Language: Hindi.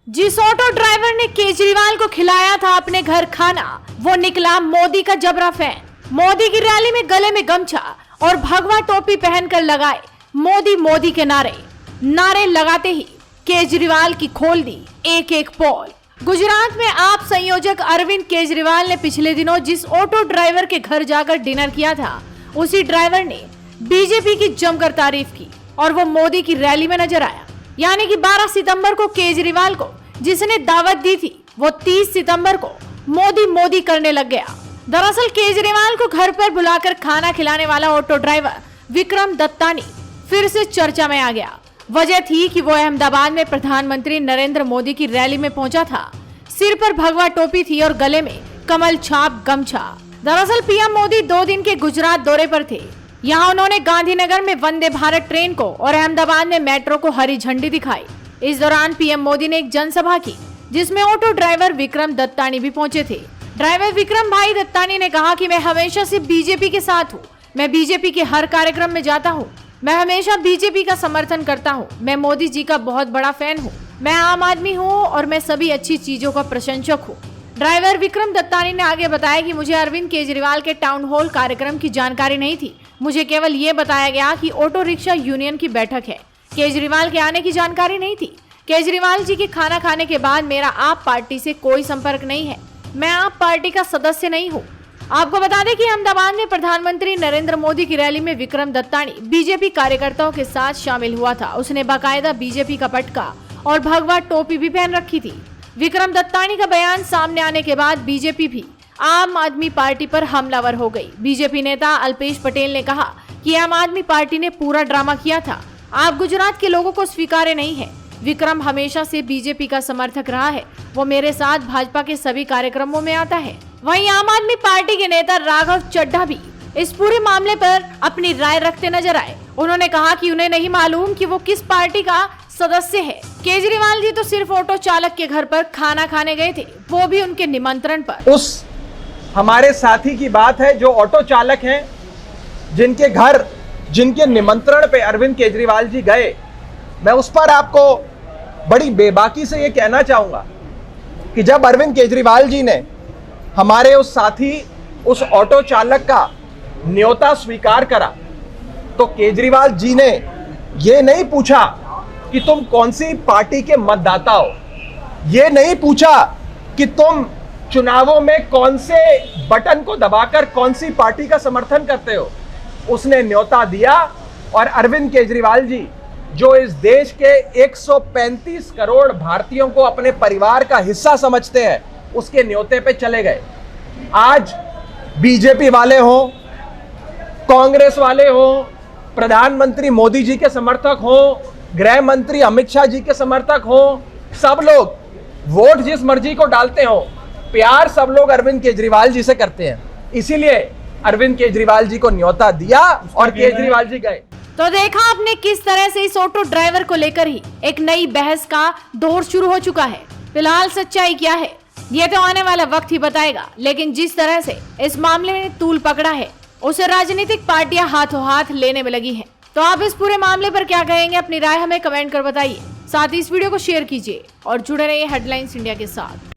जिस ऑटो ड्राइवर ने केजरीवाल को खिलाया था अपने घर खाना, वो निकला मोदी का जबरा फैन। मोदी की रैली में गले में गमछा और भगवा टोपी पहनकर लगाए मोदी मोदी के नारे लगाते ही केजरीवाल की खोल दी एक एक पोल। गुजरात में आप संयोजक अरविंद केजरीवाल ने पिछले दिनों जिस ऑटो ड्राइवर के घर जाकर डिनर किया था, उसी ड्राइवर ने बीजेपी की जमकर तारीफ की और वो मोदी की रैली में नजर आया। यानी कि 12 सितंबर को केजरीवाल को जिसने दावत दी थी, वो 30 सितंबर को मोदी मोदी करने लग गया। दरअसल केजरीवाल को घर पर बुलाकर खाना खिलाने वाला ऑटो ड्राइवर विक्रम दत्तानी फिर से चर्चा में आ गया। वजह थी कि वो अहमदाबाद में प्रधानमंत्री नरेंद्र मोदी की रैली में पहुंचा था। सिर पर भगवा टोपी थी और गले में कमल छाप गमछा। दरअसल पीएम मोदी 2 दिन के गुजरात दौरे पर थे। यहाँ उन्होंने गांधीनगर में वंदे भारत ट्रेन को और अहमदाबाद में मेट्रो को हरी झंडी दिखाई। इस दौरान पीएम मोदी ने एक जनसभा की, जिसमें ऑटो ड्राइवर विक्रम दत्तानी भी पहुंचे थे। ड्राइवर विक्रम भाई दत्तानी ने कहा कि मैं हमेशा से बीजेपी के साथ हूँ। मैं बीजेपी के हर कार्यक्रम में जाता हूँ। मैं हमेशा बीजेपी का समर्थन करता हूँ। मैं मोदी जी का बहुत बड़ा फैन हूँ। मैं आम आदमी हूँ और मैं सभी अच्छी चीजों का प्रशंसक हूँ। ड्राइवर विक्रम दत्तानी ने आगे बताया कि मुझे अरविंद केजरीवाल के टाउन हॉल कार्यक्रम की जानकारी नहीं थी। मुझे केवल ये बताया गया कि ऑटो रिक्शा यूनियन की बैठक है। केजरीवाल के आने की जानकारी नहीं थी। केजरीवाल जी के खाना खाने के बाद मेरा आप पार्टी से कोई संपर्क नहीं है। मैं आप पार्टी का सदस्य नहीं हूँ। आपको बता दें कि अहमदाबाद में प्रधानमंत्री नरेंद्र मोदी की रैली में विक्रम दत्तानी बीजेपी कार्यकर्ताओं के साथ शामिल हुआ था। उसने बाकायदा बीजेपी का पटका और भगवा टोपी भी पहन रखी थी। विक्रम दत्तानी का बयान सामने आने के बाद बीजेपी भी आम आदमी पार्टी पर हमलावर हो गई। बीजेपी नेता अल्पेश पटेल ने कहा कि आम आदमी पार्टी ने पूरा ड्रामा किया था। आप गुजरात के लोगों को स्वीकार्य नहीं है। विक्रम हमेशा से बीजेपी का समर्थक रहा है। वो मेरे साथ भाजपा के सभी कार्यक्रमों में आता है। वहीं आम आदमी पार्टी के नेता राघव चड्ढा भी इस पूरे मामले पर अपनी राय रखते नजर आए। उन्होंने कहा कि उन्हें नहीं मालूम कि वो किस पार्टी का सदस्य है। केजरीवाल जी तो सिर्फ ऑटो चालक के घर पर खाना खाने गए थे, वो भी उनके निमंत्रण पर। उस हमारे साथी की बात है जो ऑटो चालक हैं, जिनके घर, जिनके निमंत्रण पे अरविंद केजरीवाल जी गए। मैं उस पर आपको बड़ी बेबाकी से ये कहना चाहूंगा कि जब अरविंद केजरीवाल जी ने हमारे उस साथी, उस ऑटो चालक का न्योता स्वीकार करा, तो केजरीवाल जी ने ये नहीं पूछा कि तुम कौन सी पार्टी के मतदाता हो। ये नहीं पूछा कि तुम चुनावों में कौन से बटन को दबाकर कौन सी पार्टी का समर्थन करते हो। उसने न्योता दिया और अरविंद केजरीवाल जी, जो इस देश के 135 करोड़ भारतीयों को अपने परिवार का हिस्सा समझते हैं, उसके न्योते पे चले गए। आज बीजेपी वाले हो, कांग्रेस वाले हो, प्रधानमंत्री मोदी जी के समर्थक हो, गृह मंत्री अमित शाह जी के समर्थक हो, सब लोग वोट जिस मर्जी को डालते हो, प्यार सब लोग अरविंद केजरीवाल जी से करते हैं। इसीलिए अरविंद केजरीवाल जी को न्योता दिया और केजरीवाल जी गए। तो देखा आपने किस तरह से इस ऑटो ड्राइवर को लेकर ही एक नई बहस का दौर शुरू हो चुका है। फिलहाल सच्चाई क्या है, ये तो आने वाला वक्त ही बताएगा। लेकिन जिस तरह से इस मामले में तूल पकड़ा है, उसे राजनीतिक पार्टियां हाथों हाथ लेने में लगी हैं। तो आप इस पूरे मामले पर क्या कहेंगे, अपनी राय हमें कमेंट कर बताइए। साथ ही इस वीडियो को शेयर कीजिए और जुड़े रहिए हेडलाइंस इंडिया के साथ।